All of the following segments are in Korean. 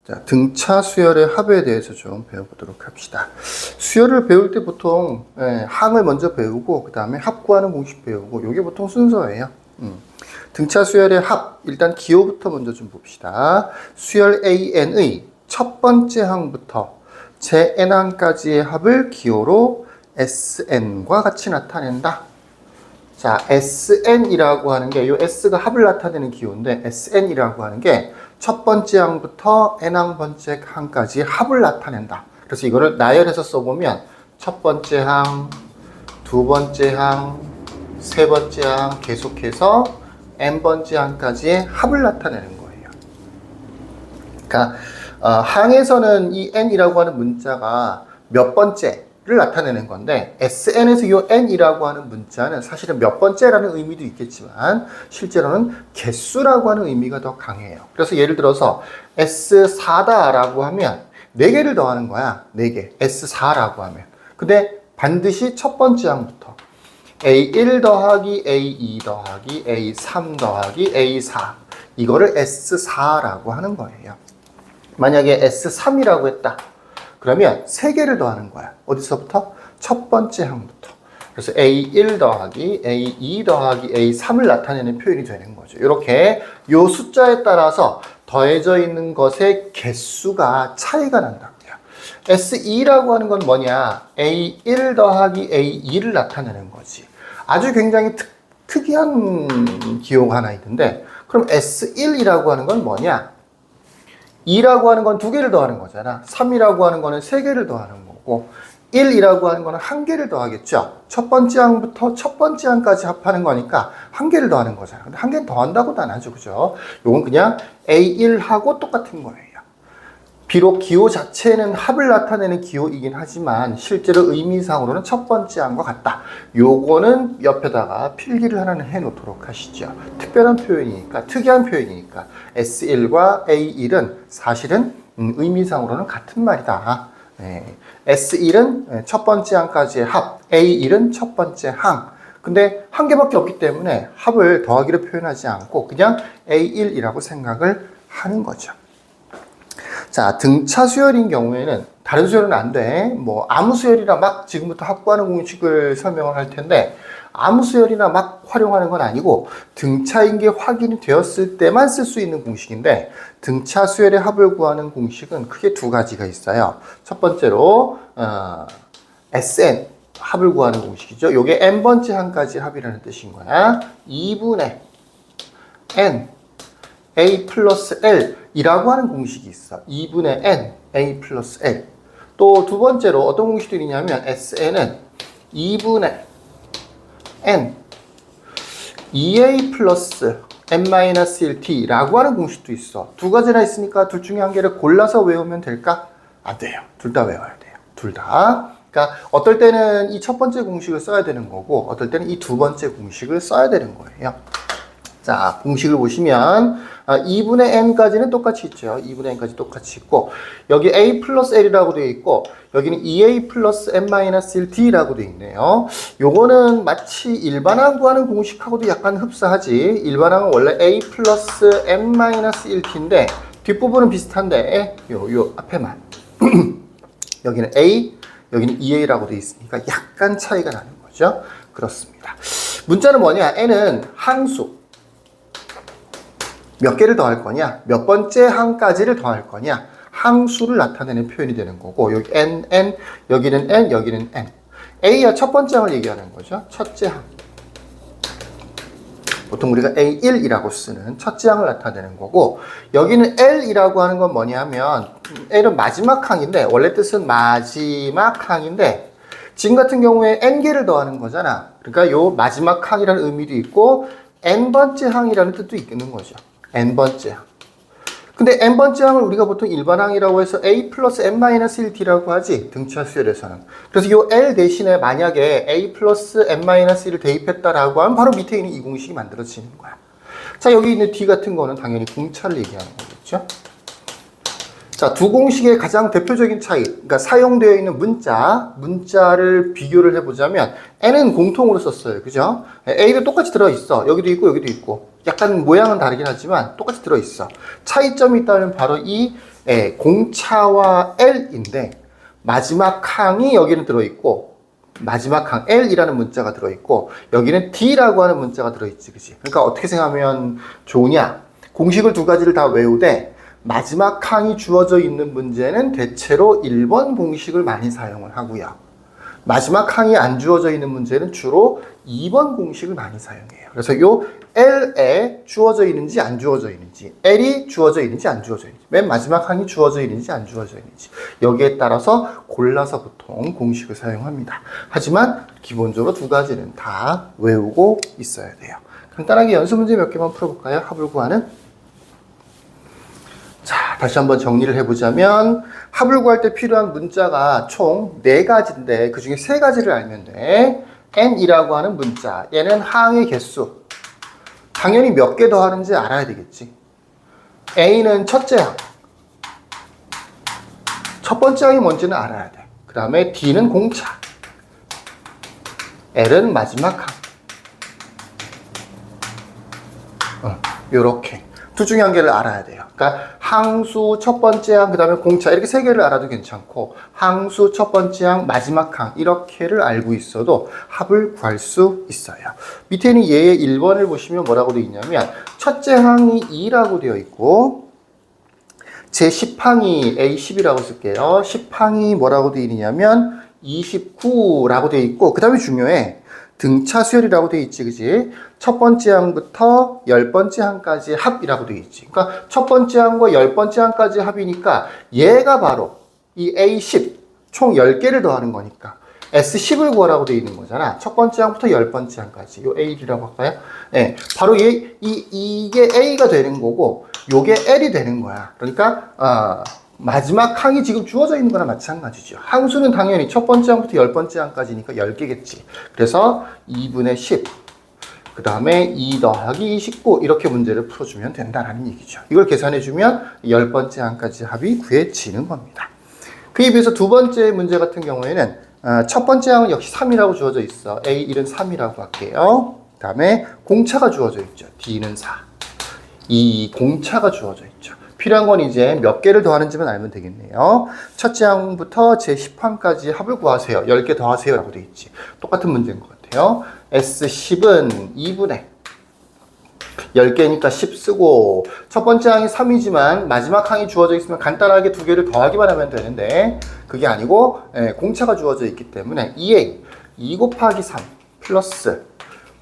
자, 등차 수열의 합에 대해서 좀 배워보도록 합시다. 수열을 배울 때 보통 항을 먼저 배우고 그 다음에 합 구하는 공식 배우고 이게 보통 순서예요. 등차 수열의 합, 일단 기호부터 먼저 좀 봅시다. 수열 AN의 첫 번째 항부터 제 N항까지의 합을 기호로 SN과 같이 나타낸다. 자, SN이라고 하는 게, 이 S가 합을 나타내는 기호인데, SN이라고 하는 게 첫 번째 항부터 N항 번째 항까지 합을 나타낸다. 그래서 이거를 나열해서 써보면, 첫 번째 항, 두 번째 항, 세 번째 항, 계속해서 N 번째 항까지의 합을 나타내는 거예요. 그러니까, 항에서는 이 N이라고 하는 문자가 몇 번째, 를 나타내는 건데 SN에서 이 N이라고 하는 문자는 사실은 몇 번째라는 의미도 있겠지만 실제로는 개수라고 하는 의미가 더 강해요. 그래서 예를 들어서 S4다라고 하면 4개를 더하는 거야. 4개. S4라고 하면. 근데 반드시 첫 번째 항부터 A1 더하기 A2 더하기 A3 더하기 A4 이거를 S4라고 하는 거예요. 만약에 S3이라고 했다. 그러면 3개를 더하는 거야. 어디서부터? 첫 번째 항부터. 그래서 A1 더하기 A2 더하기 A3을 나타내는 표현이 되는 거죠. 이렇게 요 숫자에 따라서 더해져 있는 것의 개수가 차이가 난다고요. S2라고 하는 건 뭐냐? A1 더하기 A2를 나타내는 거지. 아주 굉장히 특이한 기호가 하나 있는데 그럼 S1이라고 하는 건 뭐냐? 2라고 하는 건 2개를 더하는 거잖아. 3이라고 하는 거는 3개를 더하는 거고 1이라고 하는 거는 1개를 더하겠죠. 첫 번째 항부터 첫 번째 항까지 합하는 거니까 1개를 더하는 거잖아. 근데 1개는 더한다고도 안 하죠. 그죠? 요건 그냥 A1하고 똑같은 거예요. 비록 기호 자체는 합을 나타내는 기호이긴 하지만 실제로 의미상으로는 첫 번째 항과 같다. 요거는 옆에다가 필기를 하나는 해놓도록 하시죠. 특별한 표현이니까, 특이한 표현이니까 S1과 A1은 사실은 의미상으로는 같은 말이다. 네. S1은 첫 번째 항까지의 합, A1은 첫 번째 항. 근데 한 개밖에 없기 때문에 합을 더하기로 표현하지 않고 그냥 A1이라고 생각을 하는 거죠. 자, 등차 수열인 경우에는 다른 수열은 안 돼. 뭐 아무 수열이나 막 지금부터 합구하는 공식을 설명을 할 텐데 아무 수열이나 막 활용하는 건 아니고 등차인 게 확인이 되었을 때만 쓸 수 있는 공식인데 등차 수열의 합을 구하는 공식은 크게 두 가지가 있어요. 첫 번째로 SN 합을 구하는 공식이죠. 이게 n번째 항까지 합이라는 뜻인 거야. 2분의 n a 플러스 l 이라고 하는 공식이 있어. 2분의 n a 플러스 l. 또 두 번째로 어떤 공식도 있냐면 SN은 2분의 n 2a 플러스 n-1t 라고 하는 공식도 있어. 두 가지나 있으니까 둘 중에 한 개를 골라서 외우면 될까? 안 돼요. 둘 다 외워야 돼요. 둘 다. 그러니까 어떨 때는 이 첫 번째 공식을 써야 되는 거고 어떨 때는 이 두 번째 공식을 써야 되는 거예요. 자, 공식을 보시면 2분의 n까지는 똑같이 있죠. 2분의 n까지 똑같이 있고 여기 a 플러스 l이라고 되어 있고 여기는 2a 플러스 n-1t라고 되어 있네요. 요거는 마치 일반항 구하는 공식하고도 약간 흡사하지. 일반항은 원래 a 플러스 n-1t인데 뒷부분은 비슷한데 요 앞에만 여기는 a, 여기는 2a라고 되어 있으니까 약간 차이가 나는 거죠. 그렇습니다. 문자는 뭐냐? n은 항수. 몇 개를 더할 거냐? 몇 번째 항까지를 더할 거냐? 항수를 나타내는 표현이 되는 거고 여기 n, 여기는 n, 여기는 n. A야 첫 번째 항을 얘기하는 거죠. 첫째 항. 보통 우리가 A1이라고 쓰는 첫째 항을 나타내는 거고 여기는 L이라고 하는 건 뭐냐면 L은 마지막 항인데 원래 뜻은 마지막 항인데 지금 같은 경우에 n개를 더하는 거잖아. 그러니까 요 마지막 항이라는 의미도 있고 n번째 항이라는 뜻도 있는 거죠. n번째 항. 근데 n번째 항을 우리가 보통 일반항이라고 해서 a 플러스 n-1t라고 하지. 등차 수열에서는. 그래서 이 l 대신에 만약에 a 플러스 n-1을 대입했다라고 하면 바로 밑에 있는 이 공식이 만들어지는 거야. 자, 여기 있는 d 같은 거는 당연히 공차를 얘기하는 거겠죠. 자, 두 공식의 가장 대표적인 차이, 그러니까 사용되어 있는 문자를 비교를 해보자면 n은 공통으로 썼어요. 그죠? a도 똑같이 들어있어. 여기도 있고 여기도 있고 약간 모양은 다르긴 하지만 똑같이 들어있어. 차이점이 있다면 바로 이 공차와 L인데 마지막 항이 여기는 들어있고 마지막 항 L이라는 문자가 들어있고 여기는 D라고 하는 문자가 들어있지, 그치? 그러니까 어떻게 생각하면 좋으냐? 공식을 두 가지를 다 외우되 마지막 항이 주어져 있는 문제는 대체로 1번 공식을 많이 사용을 하고요. 마지막 항이 안 주어져 있는 문제는 주로 2번 공식을 많이 사용해요. 그래서 요 L에 주어져 있는지 안 주어져 있는지, L이 주어져 있는지 안 주어져 있는지, 맨 마지막 항이 주어져 있는지 안 주어져 있는지 여기에 따라서 골라서 보통 공식을 사용합니다. 하지만 기본적으로 두 가지는 다 외우고 있어야 돼요. 간단하게 연습 문제 몇 개만 풀어볼까요? 합을 구하는. 자, 다시 한번 정리를 해보자면 합을 구할 때 필요한 문자가 총 4가지인데 그 중에 3가지를 알면 돼. n이라고 하는 문자, 얘는 항의 개수. 당연히 몇 개 더 하는지 알아야 되겠지. a는 첫째 항. 첫 번째 항이 뭔지는 알아야 돼. 그 다음에 d는 공차. l은 마지막 항. 요렇게. 둘 중에 한 개를 알아야 돼요. 그러니까 항수 첫 번째 항, 그 다음에 공차 이렇게 3개를 알아도 괜찮고 항수 첫 번째 항, 마지막 항 이렇게를 알고 있어도 합을 구할 수 있어요. 밑에는 얘의 1번을 보시면 뭐라고 되어 있냐면 첫째 항이 2라고 되어 있고 제 10항이 A10이라고 쓸게요. 10항이 뭐라고 되어 있냐면 29라고 되어 있고 그 다음에 중요해. 등차 수열이라고 되어 있지, 그지? 첫 번째 항부터 10번째 항까지 합이라고 되어 있지. 그러니까 첫 번째 항과 10번째 항까지 합이니까 얘가 바로 이 A10 총 10개를 더하는 거니까 S10을 구하라고 되어 있는 거잖아. 첫 번째 항부터 10번째 항까지. 요 A1이라고 할까요? 네, 바로 이게 A가 되는 거고 요게 L이 되는 거야. 그러니까 마지막 항이 지금 주어져 있는 거나 마찬가지죠. 항수는 당연히 첫 번째 항부터 10번째 항까지니까 10개겠지. 그래서 2분의 10, 그 다음에 2 더하기 29 이렇게 문제를 풀어주면 된다는 얘기죠. 이걸 계산해주면 10번째 항까지 합이 구해지는 겁니다. 그에 비해서 두 번째 문제 같은 경우에는 첫 번째 항은 역시 3이라고 주어져 있어. A1은 3이라고 할게요. 그 다음에 공차가 주어져 있죠. D는 4. 이 공차가 주어져 있죠. 필요한 건 이제 몇 개를 더하는지만 알면 되겠네요. 첫째 항부터 제 10항까지 합을 구하세요. 10개 더하세요 라고 되어 있지. 똑같은 문제인 것 같아요. S10은 2분의 10개니까 10 쓰고 첫 번째 항이 3이지만 마지막 항이 주어져 있으면 간단하게 두 개를 더하기만 하면 되는데 그게 아니고 공차가 주어져 있기 때문에 2A 2 곱하기 3 플러스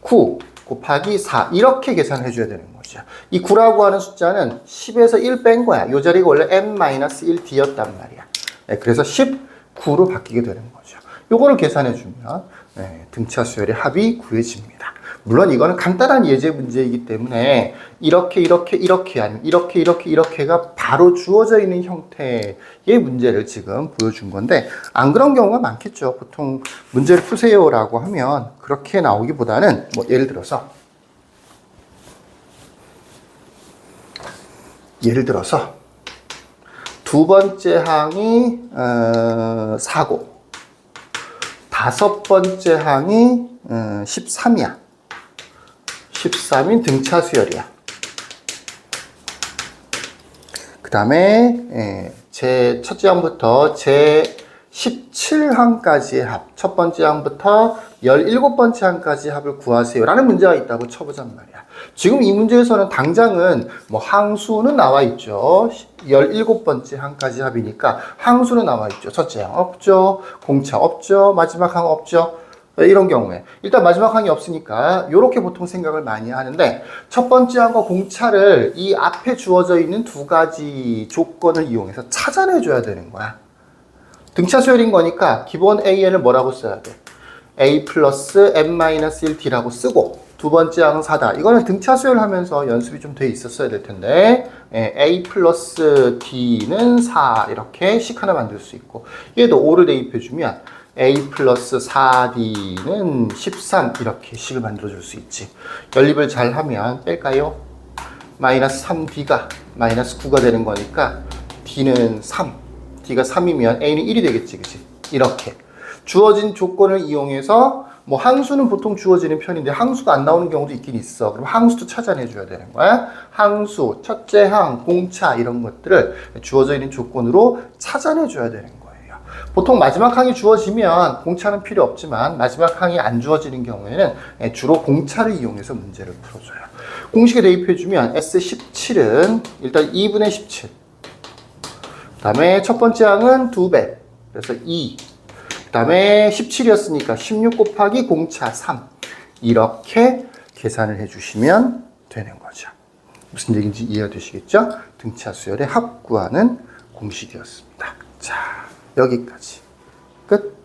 9 곱하기 4 이렇게 계산해 줘야 되는 거죠. 이 9라고 하는 숫자는 10에서 1 뺀 거야. 이 자리가 원래 n-1d였단 말이야. 그래서 19로 바뀌게 되는 거죠. 요거를 계산해 주면 등차 수열의 합이 구해집니다. 물론 이거는 간단한 예제 문제이기 때문에 이렇게 아니면 이렇게가 바로 주어져 있는 형태의 문제를 지금 보여준 건데 안 그런 경우가 많겠죠. 보통 문제를 푸세요라고 하면 그렇게 나오기보다는 뭐 예를 들어서 두 번째 항이 4고 다섯 번째 항이 13이야. 13인 등차 수열이야. 그 다음에 제 첫째 항부터 제 17항까지의 합, 첫 번째 항부터 17번째 항까지 합을 구하세요 라는 문제가 있다고 쳐보잔 말이야. 지금 이 문제에서는 당장은 뭐 항수는 나와 있죠. 17번째 항까지 합이니까 항수는 나와 있죠. 첫째 항 없죠. 공차 없죠. 마지막 항 없죠. 이런 경우에 일단 마지막 항이 없으니까 이렇게 보통 생각을 많이 하는데 첫 번째 항과 공차를 이 앞에 주어져 있는 두 가지 조건을 이용해서 찾아내줘야 되는 거야. 등차 수열인 거니까 기본 AN을 뭐라고 써야 돼? A 플러스 n-1D라고 쓰고 두 번째 항은 4다. 이거는 등차 수열하면서 연습이 좀 돼 있었어야 될 텐데 A 플러스 D는 4 이렇게 식 하나 만들 수 있고 얘도 5를 대입해주면 A 플러스 4D는 13 이렇게 식을 만들어줄 수 있지. 연립을 잘 하면 뺄까요? 마이너스 3D가 마이너스 9가 되는 거니까 D는 3, D가 3이면 A는 1이 되겠지, 그치? 이렇게 주어진 조건을 이용해서 뭐 항수는 보통 주어지는 편인데 항수가 안 나오는 경우도 있긴 있어. 그럼 항수도 찾아내줘야 되는 거야. 항수, 첫째 항, 공차 이런 것들을 주어져 있는 조건으로 찾아내줘야 되는 거예요. 보통 마지막 항이 주어지면 공차는 필요 없지만 마지막 항이 안 주어지는 경우에는 주로 공차를 이용해서 문제를 풀어줘요. 공식에 대입해주면 S17은 일단 2분의 17. 그 다음에 첫 번째 항은 2배. 그래서 2. 그 다음에 17이었으니까 16 곱하기 공차 3. 이렇게 계산을 해주시면 되는 거죠. 무슨 얘기인지 이해가 되시겠죠? 등차 수열의 합 구하는 공식이었습니다. 자, 여기까지. 끝.